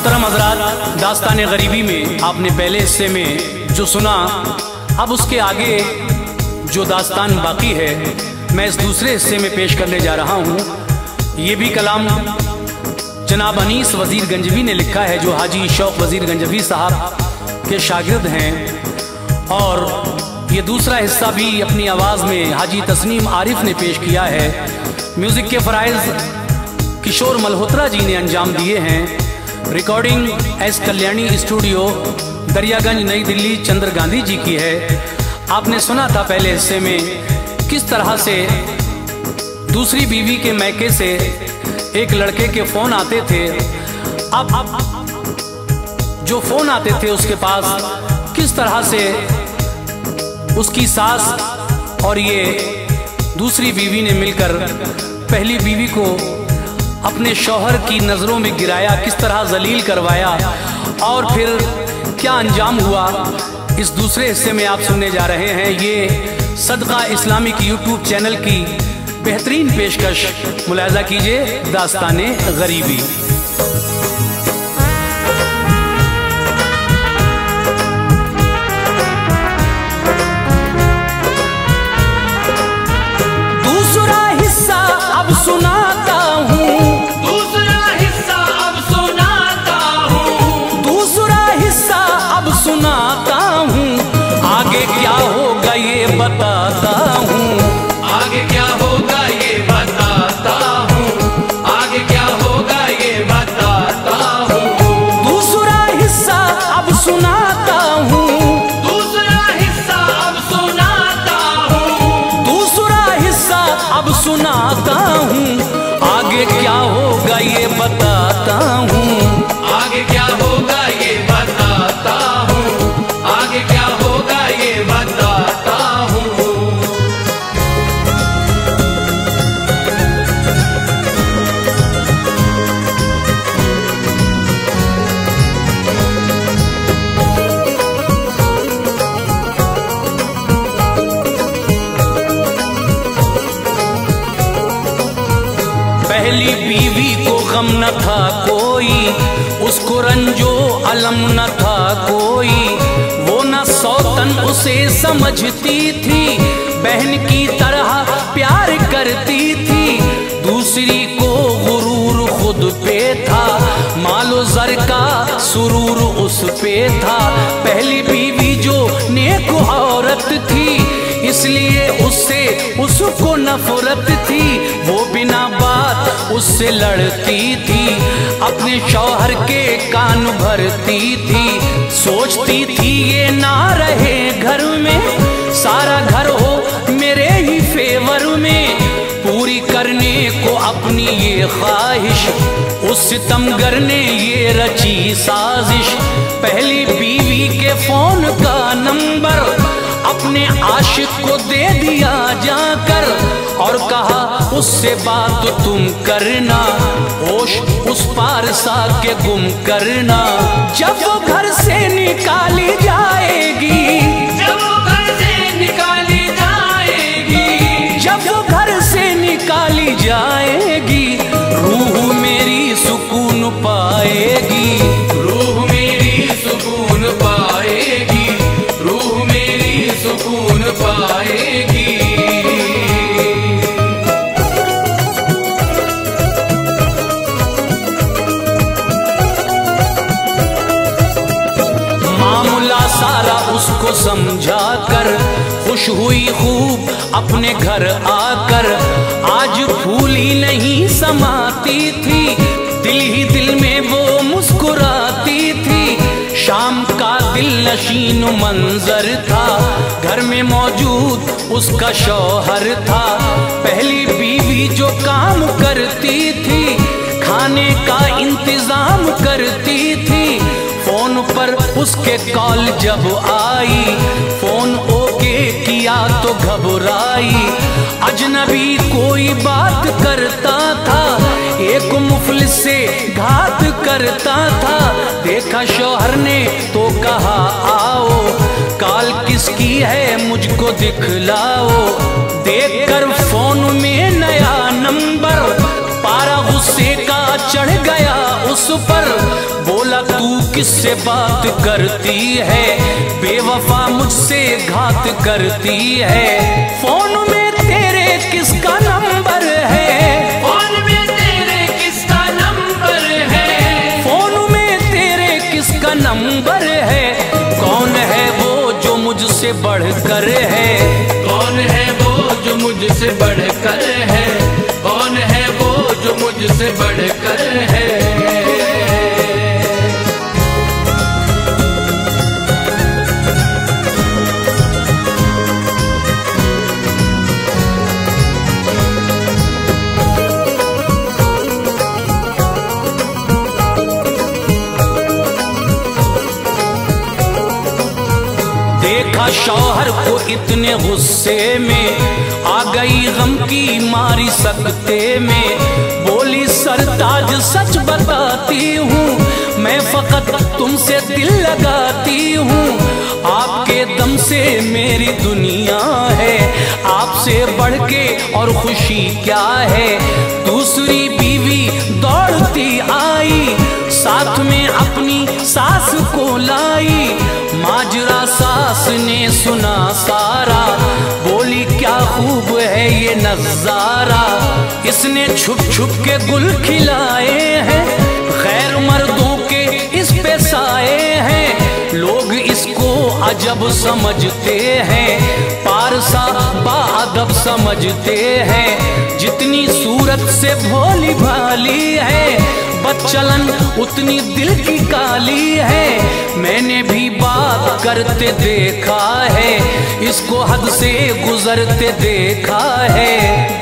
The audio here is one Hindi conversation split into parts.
मोहतरम हजरात, दास्तान गरीबी में आपने पहले हिस्से में जो सुना, अब उसके आगे जो दास्तान बाकी है मैं इस दूसरे हिस्से में पेश करने जा रहा हूँ। ये भी कलाम जनाब अनीस वज़ीर गंजवी ने लिखा है, जो हाजी शौक वज़ीर गंजवी साहब के शागिर्द हैं। और ये दूसरा हिस्सा भी अपनी आवाज़ में हाजी तस्नीम आरिफ ने पेश किया है। म्यूज़िक के फ़राइज़ किशोर मल्होत्रा जी ने अंजाम दिए हैं। Recording S Kalyani studio Daryaganj नई दिल्ली चंद्र गांधी जी की है। आपने सुना था पहले हिस्से में किस तरह से दूसरी बीवी के मैके से एक लड़के के फ़ोन आते थे। अब जो फ़ोन आते थे उसके पास किस तरह से उसकी सास और ये दूसरी बीवी ने मिलकर पहली बीवी को अपने शौहर की नज़रों में गिराया, किस तरह जलील करवाया और फिर क्या अंजाम हुआ, इस दूसरे हिस्से में आप सुनने जा रहे हैं। ये सदका इस्लामिक यूट्यूब चैनल की बेहतरीन पेशकश, मुलाहिज़ा कीजिए दास्ताने गरीबी। दूसरा हिस्सा अब सुनाता हूँ, दूसरा हिस्सा अब सुनाता हूँ, दूसरा हिस्सा अब सुनाता हूँ। आगे क्या होगा ये बताता हूँ, आगे क्या होगा ये बताता हूँ, आगे क्या होगा ये बताता हूँ। दूसरा हिस्सा अब सुनाता हूँ, दूसरा हिस्सा अब सुनाता हूँ, दूसरा हिस्सा अब सुनाता हूँ। आगे क्या होगा ये बताता हूँ, आगे क्या होगा ये बताता हूँ, आगे क्या होगा ये बताता हूँ। पहली बीवी को गम न था कोई, उसको रंजो अलम न था कोई, वो न सौतन उसे समझती थी, बहन की तरह प्यार करती थी। दूसरी को गुरूर खुद पे था, मालो ज़र का सुरूर उस पे था। पहली बीवी जो नेक औरत थी, इसलिए उसको नफरत थी। वो बिना बात उससे लड़ती थी, अपने शौहर के कान भरती थी। सोचती थी ये ना रहे घर में, सारा घर हो मेरे ही फेवर में। पूरी करने को अपनी ये ख्वाहिश, उस सितमगर ने ये रची साजिश। पहली बीवी के फोन का नंबर अपने आशिक को दे दिया जाकर, और कहा उससे बात तुम करना, होश उस पार सा के गुम करना। जब वो घर से निकाली जाएगी, जब वो घर से निकाली जाएगी, जब वो घर से निकाली जाएगी, रूह मेरी सुकून पाएगी, रूह मेरी सुकून पाएगी, रूह मेरी सुकून पाएगी। मामला सारा उसको समझा कर खुश हुई खूब अपने घर आकर। आज फूली नहीं समाती थी, दिल ही दिल में वो मुस्कुराती थी। शाम का दिल नशीन मंजर था, घर में मौजूद उसका शौहर था। पहली बीवी जो काम करती थी, खाने का इंतजाम करती थी। फोन पर उसके कॉल जब आई, फोन ओके किया तो घबराई। अजनबी कोई बात करता था, एक मुफलिस से घात करता था। देखा शौहर ने तो कहा आओ, कॉल किसकी है मुझको दिखलाओ। देखकर फोन में नया नंबर, पारा गुस्से का चढ़ गया उस पर। बोला किससे बात करती है, बेवफा मुझसे घात करती है। फोन में तेरे किसका नंबर है, फोन में तेरे किसका नंबर है, फोन में तेरे किसका नंबर है। कौन है वो जो मुझसे बढ़कर है, कौन है वो जो मुझसे बढ़कर है, कौन है वो जो मुझसे बढ़कर है। देखा शौहर को इतने गुस्से में, आ गई गम की मारी सकते में। बोली सरताज सच बताती हूँ, मैं फकत तुमसे दिल लगाती हूँ। आपके दम से मेरी दुनिया है, आपसे बढ़ के और खुशी क्या है। दूसरी बीवी दौड़ती आई, साथ में अपनी सास को लाई। माजरा सास ने सुना सारा, बोली क्या खूब है ये नजारा। इसने छुप छुप के गुल खिलाए हैं, खैर मर्दों के इस पे साए हैं। लोग इसको अजब समझते हैं, पारसा बाअदब समझते हैं। जितनी सूरत से भोली भाली है, बदचलन उतनी दिल की काली है। मैंने भी बात करते देखा है, इसको हद से गुजरते देखा है।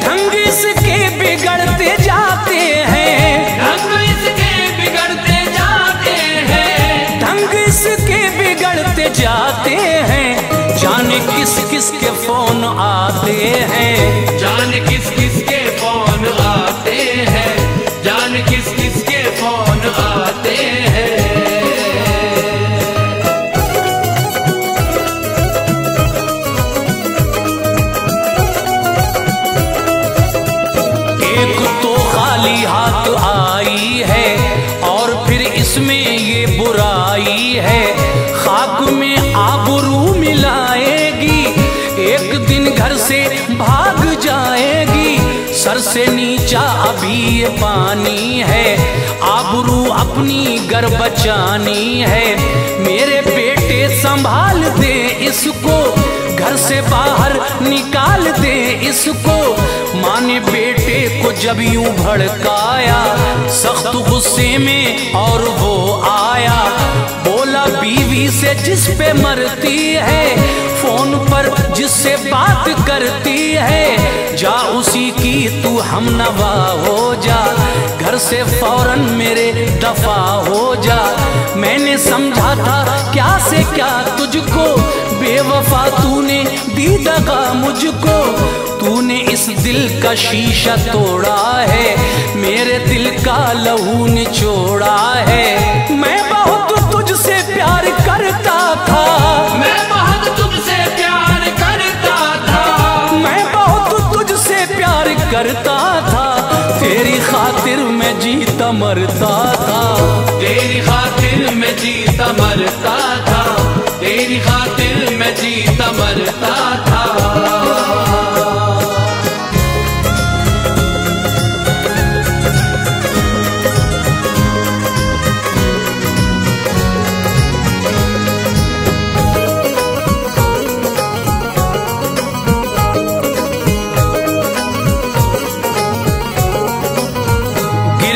ढंग इसके बिगड़ते जाते हैं, ढंग इसके बिगड़ते जाते हैं, ढंग इसके बिगड़ते जाते हैं। जाने किस किस के फोन आते हैं, जाने किस किस के फोन आते हैं, जाने किस किस के फोन आते हैं। एक तो खाली हाथ आई है, और फिर इसमें ये बुराई है। खाक में आबरू मिलाएगी, एक दिन घर से भाग जाएगी। सर से नीचा अभी ये पानी है, आबरू अपनी गर बचानी है। मेरे बेटे संभाल दे इसको, घर से बाहर निकाल दे इसको। माँ ने बेटे को जब यूं भड़काया, सख्त गुस्से में और वो आया। बोला बीवी से जिस पे मरती है, फोन पर जिससे बात करती है, जा उसी की तू हमनवा हो जा। घर से फौरन मेरे दफा हो जा। मैंने समझा था क्या से क्या तुझको, बेवफा तूने दी दगा मुझको। तूने इस दिल का शीशा तोड़ा है, मेरे दिल का लहू निचोड़ा है। मैं बहुत तुझसे प्यार करता था, मैं बहुत तुझसे प्यार करता था, मैं बहुत तुझसे प्यार करता था। तेरी खातिर मैं जीता मरता था, तेरी खातिर मैं जीता मरता था, तेरी खातिर मैं जीता मरता था।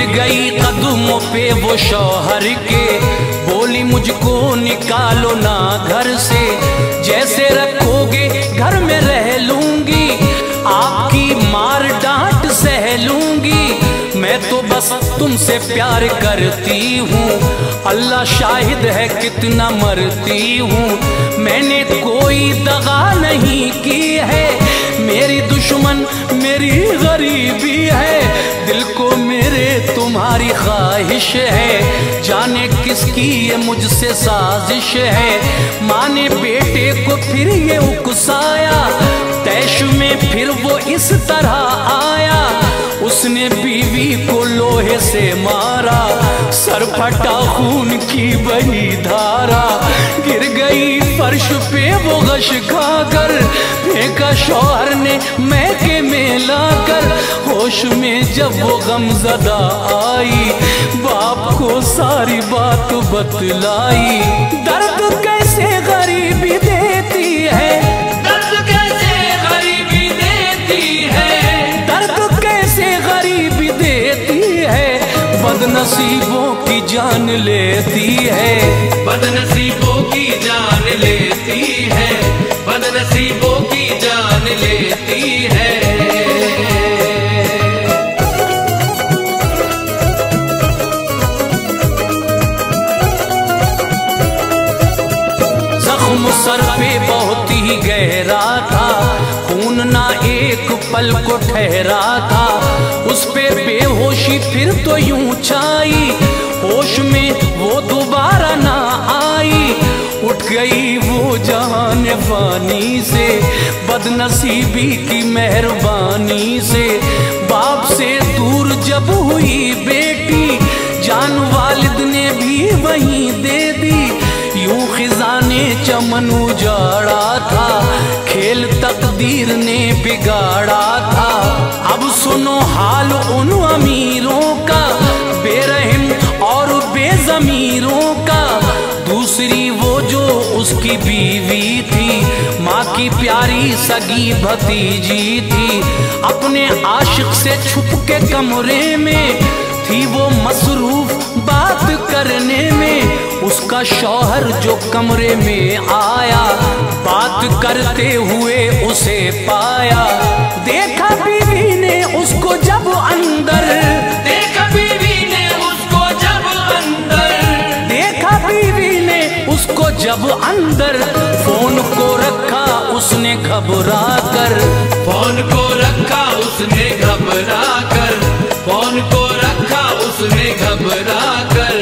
गई कदमों पे वो शौहर के, बोली मुझको निकालो ना घर से। जैसे रखोगे घर में रह लूंगी, आपकी मार डांट सह लूंगी। मैं तो बस तुमसे प्यार करती हूँ, अल्लाह शाहिद है कितना मरती हूँ। मैंने कोई दगा नहीं की है, मेरी दुश्मन मेरी गरीबी है। दिल को मेरे तुम्हारी ख्वाहिश है, जाने किसकी ये मुझसे साजिश है। माँ ने बेटे को फिर ये उकसाया, तैश में फिर वो इस तरह आया। उसने बीवी को लोहे से मारा, सर फटा खून की बही धारा, गिर गई फर्श पे वो गश खाकर, फेंका शौहर ने महके में लाकर। होश में जब वो गमज़दा आई, बाप को सारी बात बतलाई। दर्द कैसे गरीबी देती है, दर्द कैसे गरीबी देती है, दर्द कैसे गरीबी देती है, बदनसीबों की जान लेती है, बदनसीबों की जान लेती है, बदनसीबों की जान लेती है। जख्म सर पे बहुत ही गहरा था, खून ना एक पल को ठहरा था। उस पे बेहोशी फिर तो यूं छाई, होश में वो दोबारा ना आई। उठ गई वो जहान फानी से, बदनसीबी की मेहरबानी से। बाप से दूर जब हुई बेटी, जान वालिद ने भी वहीं दे दी। यूं खिजाने चमन उजाड़ा था, खेल तकदीर ने बिगाड़ा था। अब सुनो हाल उन अमीरों का, बेरहम और बेज़मीरों का। दूसरी वो जो उसकी बीवी थी, माँ की प्यारी सगी भतीजी थी। अपने आशिक से छुप के कमरे में थी वो मसरूफ बात करने में। उसका शौहर जो कमरे में आया, बात करते हुए उसे पाया। देखा बीवी ने उसको जब अंदर, देखा बीवी ने उसको जब अंदर, देखा बीवी ने उसको जब अंदर। फोन को रखा उसने घबरा कर, फोन को रखा उसने घबरा कर, फोन को रखा उसने घबरा कर।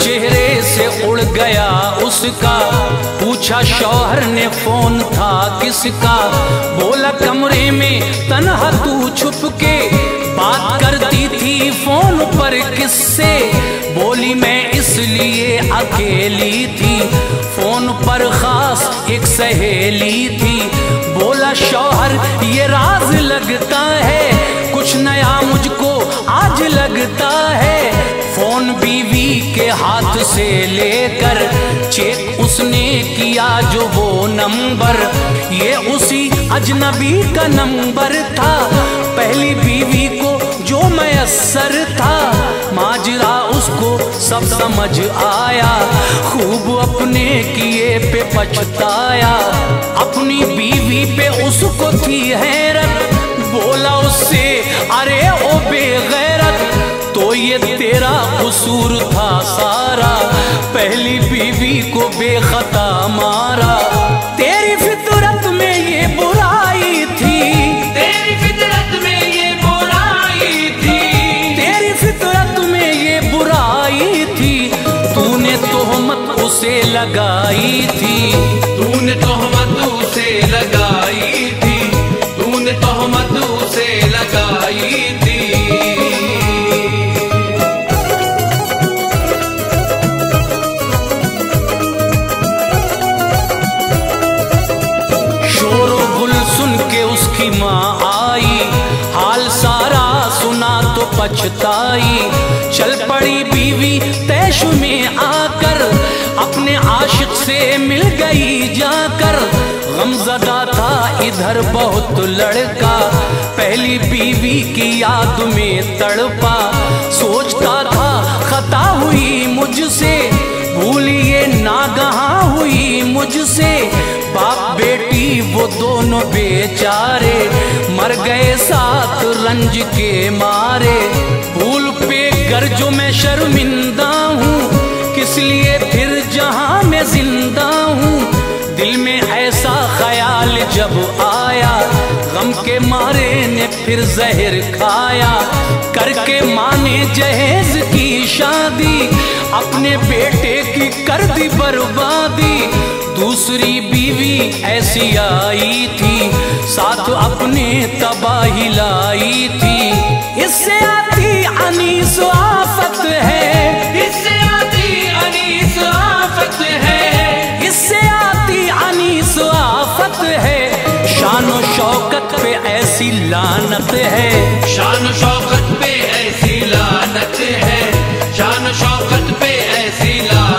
चेहरे से उड़ गया उसका, पूछा शौहर ने फोन था किसका। बोला कमरे में तन्हा तू छुप के बात करती थी फोन पर किससे। बोली मैं इसलिए अकेली थी, फोन पर खास एक सहेली थी। बोला शौहर ये राज लगता है, कुछ नया मुझको आज लगता है। फोन बीवी के हाथ से लेकर चेक उसने किया जो वो नंबर, ये उसी अजनबी का नंबर था। पहली बीवी को जो मयस्सर था, माजरा उसको सब समझ आया। खूब अपने किए पे पछताया, अपनी बीवी पे उसको थी हैरत। बोला उससे अरे ओ बेगैरत, तो ये तेरा कसूर था सारा, पहली बीवी को बेखता मारा। तेरी फितरत में ये बुराई थी, तेरी फितरत में ये बुराई थी, तेरी फितरत में ये बुराई थी। तूने तोहमत उसे लगाई थी, तूने तोहमत उसे लगाई थी, तूने तोहमत उसे लगाई थी। उसकी माँ आई, हाल सारा सुना तो पछताई। चल पड़ी बीवी तैश में आकर, अपने आशिक से मिल गई जाकर। गमज़दा था इधर बहुत लड़का, पहली बीवी की याद में तड़पा। सोचता था खता हुई मुझसे, भूलिए नागहां हुई मुझसे। बाप बेटी वो दोनों बेचारे, मर गए साथ रंज के मारे। भूल पे गर्जो मैं शर्मिंदा हूँ, किस लिए फिर जहां मैं जिंदा हूँ। दिल में ऐसा ख्याल जब आया, गम गम के मारे ने फिर जहर खाया, करके माने जहेज की शादी, अपने बेटे की कर दी बर्बादी। दूसरी बीवी ऐसी आई थी, साथ अपने तबाही लाई थी। इससे आती अनीस आफत है, इससे आती अनीस आफत है, इससे आती अनीस आफत है। शान और शौकत पे ऐसी लानत है, शान शौकत पे ऐसी लानत है, शान शौकत पे ऐसी लानत